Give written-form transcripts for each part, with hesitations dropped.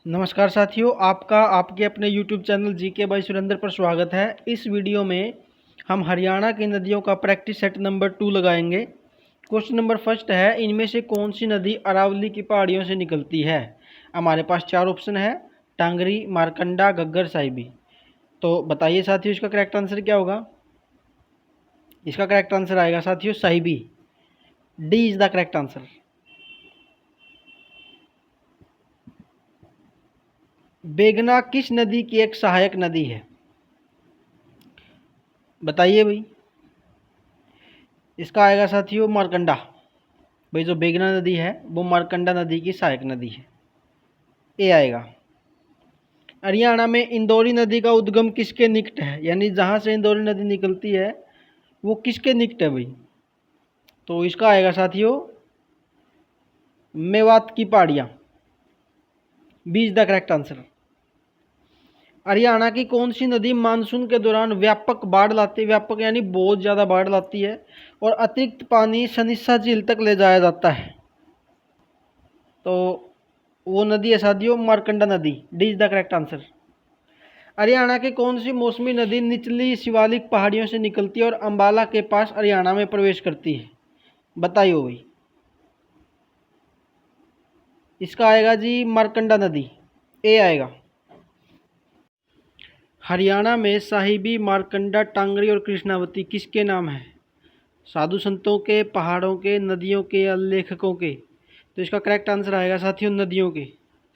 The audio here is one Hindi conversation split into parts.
नमस्कार साथियों, आपका आपके अपने YouTube channel GK by Surendra पर स्वागत है। इस वीडियो में हम हरियाणा की नदियों का प्रैक्टिस सेट नंबर 2 लगाएंगे। क्वेश्चन नंबर फर्स्ट है, इनमें से कौन सी नदी अरावली की पहाड़ियों से निकलती है। हमारे पास 4 ऑप्शन है, टांगरी, मारकंडा, घग्गर, साहिबी। तो बताइए साथियों, इसका करेक्ट आंसर क्या होगा। इसका करेक्ट आंसर आएगा साथियों Sahibi. D is the correct answer. Begna किस नदी की एक सहायक नदी है, बताइए भाई। इसका आएगा साथियों मारकंडा। भाई जो बेगना नदी है वो मारकंडा नदी की सहायक नदी है, ये आएगा। हरियाणा में इंदौरी नदी का उद्गम किसके निकट है, यानी जहाँ से इंदौरी नदी निकलती है वो किसके निकट है भाई। तो इसका आएगा साथियों मेवात की पहाड़ियाँ। B is the correct answer. Haryana की कौन सी नदी मानसून के दौरान व्यापक बाढ़ लाती है, व्यापक यानी बहुत ज़्यादा बाढ़ लाती है और अतिरिक्त पानी सनिस्सा झील तक ले जाया जाता है। तो वो नदी है साथियों मारकंडा नदी। D is the correct answer. Haryana की कौन सी मौसमी नदी निचली शिवालिक पहाड़ियों से निकलती है और अंबाला के पास हरियाणा में प्रवेश करती है, बताइए भाई। इसका आएगा जी मारकंडा नदी, ए आएगा। हरियाणा में साहिबी, मारकंडा, टांगरी और कृष्णावती किसके नाम है, साधु संतों के, पहाड़ों के, नदियों के या लेखकों के। तो इसका करेक्ट आंसर आएगा साथियों नदियों के।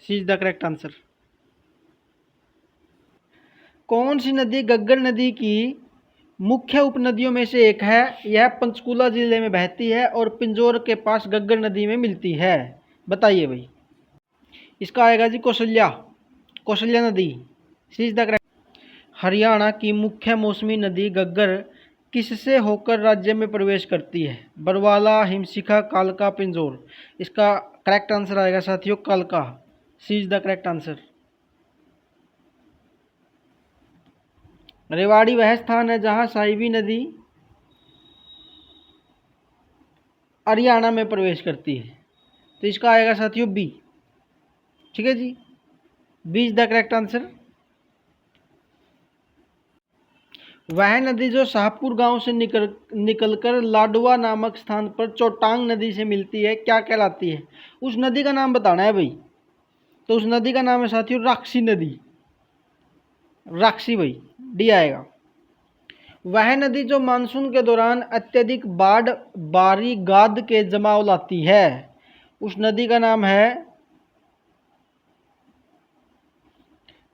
सी इज द करेक्ट आंसर। कौन सी नदी घग्गर नदी की मुख्य उपनदियों में से एक है। यह पंचकूला जिले में बहती है और पिंजौर के पास घग्गर नदी में मिलती है, बताइए भाई। इसका आएगा जी कौशल्या, कौशल्या नदी। सी इज द करेक्ट। हरियाणा की मुख्य मौसमी नदी घग्गर किससे होकर राज्य में प्रवेश करती है, बरवाला, हिमशिखा, कालका, पिंजौर। इसका करेक्ट आंसर आएगा साथियों कालका। C is the correct answer. Rewari वह स्थान है जहां साहिबी नदी हरियाणा में प्रवेश करती है। तो इसका आएगा साथियों बी। ठीक है जी, B is the correct answer. वह नदी जो शाहपुर गांव से निकलकर लाडवा नामक स्थान पर चौटांग नदी से मिलती है क्या कहलाती है, उस नदी का नाम बताना है भाई। तो उस नदी का नाम है साथियों राक्षी नदी, राक्षी भाई। डी आएगा। वह नदी जो मानसून के दौरान अत्यधिक बाढ़ बारी गाद के जमाव लाती है, उस नदी का नाम है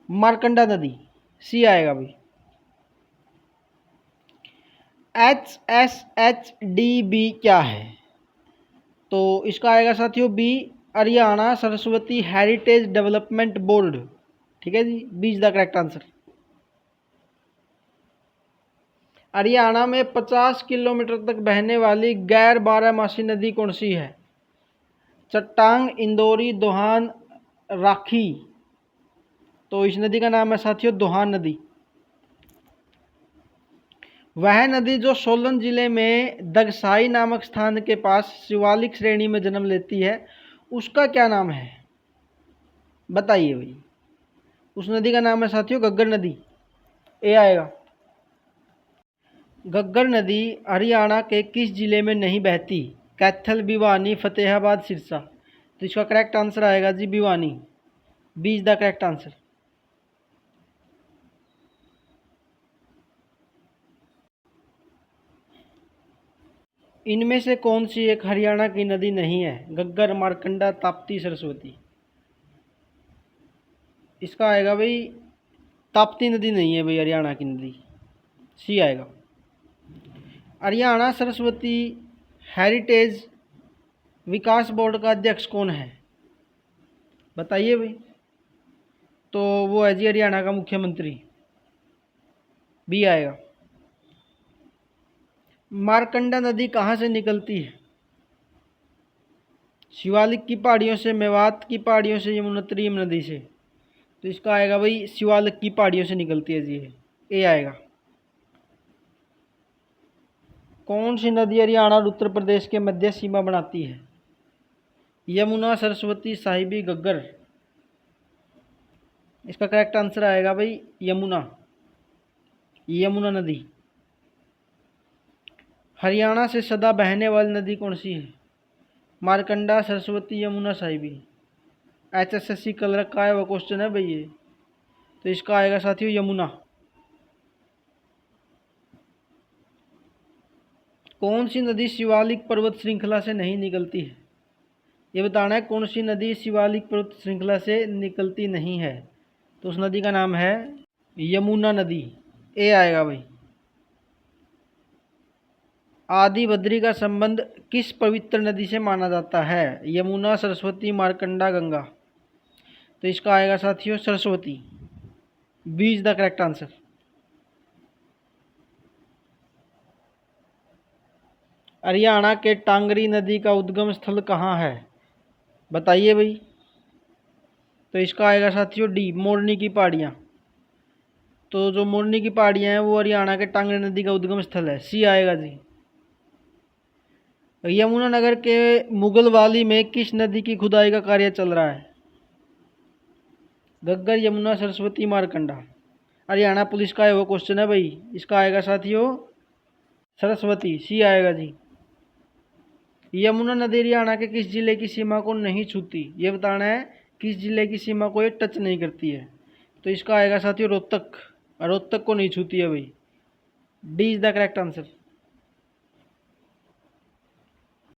मारकंडा नदी। सी आएगा भाई। HSHDB क्या है, तो इसका आएगा साथियों B, Haryana Saraswati heritage development board. ठीक है जी, B is the correct answer. Haryana में 50 किलोमीटर तक बहने वाली गैर बारहमासी नदी कौन सी है, चट्टांग, इंदौरी, दोहान, राखी। तो इस नदी का नाम है साथियों दोहान नदी। वह नदी जो सोलन जिले में दगसाई नामक स्थान के पास शिवालिक श्रेणी में जन्म लेती है उसका क्या नाम है, बताइए भाई। उस नदी का नाम है साथियों घग्गर नदी, ए आएगा। घग्गर नदी हरियाणा के किस जिले में नहीं बहती, कैथल, भिवानी, फतेहाबाद, सिरसा। तो इसका करेक्ट आंसर आएगा जी Bhiwani. B is the correct answer. इनमें से कौन सी एक हरियाणा की नदी नहीं है, घग्गर, मारकंडा, ताप्ती, सरस्वती। इसका आएगा भाई ताप्ती नदी नहीं है भाई हरियाणा की नदी। सी आएगा। हरियाणा सरस्वती हेरिटेज विकास बोर्ड का अध्यक्ष कौन है, बताइए भाई। तो वो है जी हरियाणा का मुख्यमंत्री। बी आएगा। मारकंडा नदी कहाँ से निकलती है, शिवालिक की पहाड़ियों से, मेवात की पहाड़ियों से, यमुनोत्री यमुना नदी से। तो इसका आएगा भाई शिवालिक की पहाड़ियों से निकलती है जी, ए आएगा। कौन सी नदी हरियाणा और उत्तर प्रदेश के मध्य सीमा बनाती है, यमुना, सरस्वती, साहिबी, घग्गर। इसका करेक्ट आंसर आएगा भाई यमुना, यमुना नदी। हरियाणा से सदा बहने वाली नदी कौन सी है? मारकंडा, सरस्वती, यमुना, साहिबी। HSSC कल रखा है वो क्वेश्चन है भाई ये। तो इसका आएगा साथियों यमुना। कौन सी नदी शिवालिक पर्वत श्रृंखला से नहीं निकलती है? ये बताना है कौन सी नदी शिवालिक पर्वत श्रृंखला से निकलती नहीं है। तो उस नदी का नाम है यमुना नदी। ए आएगा भाई। आदि बद्री का संबंध किस पवित्र नदी से माना जाता है? यमुना, सरस्वती, मारकंडा, गंगा। तो इसका आएगा साथियों Saraswati. B is the correct answer. Haryana के टांगरी नदी का उद्गम स्थल कहाँ है? बताइए भाई। तो इसका आएगा साथियों डी, मोरनी की पहाड़ियाँ। तो जो मोरनी की पहाड़ियाँ हैं वो हरियाणा के टांगरी नदी का उद्गम स्थल है। सी आएगा जी। यमुनानगर के मुगलवाली में किस नदी की खुदाई का कार्य चल रहा है? घग्गर, यमुना, सरस्वती, मारकंडा। हरियाणा पुलिस का है वो क्वेश्चन है भाई। इसका आएगा साथियों सरस्वती। सी आएगा जी। यमुना नदी हरियाणा के किस जिले की सीमा को नहीं छूती? ये बताना है किस जिले की सीमा को ये टच नहीं करती है। तो इसका आएगा साथियों रोहतक। रोहतक को नहीं छूती है भाई। D is the correct answer.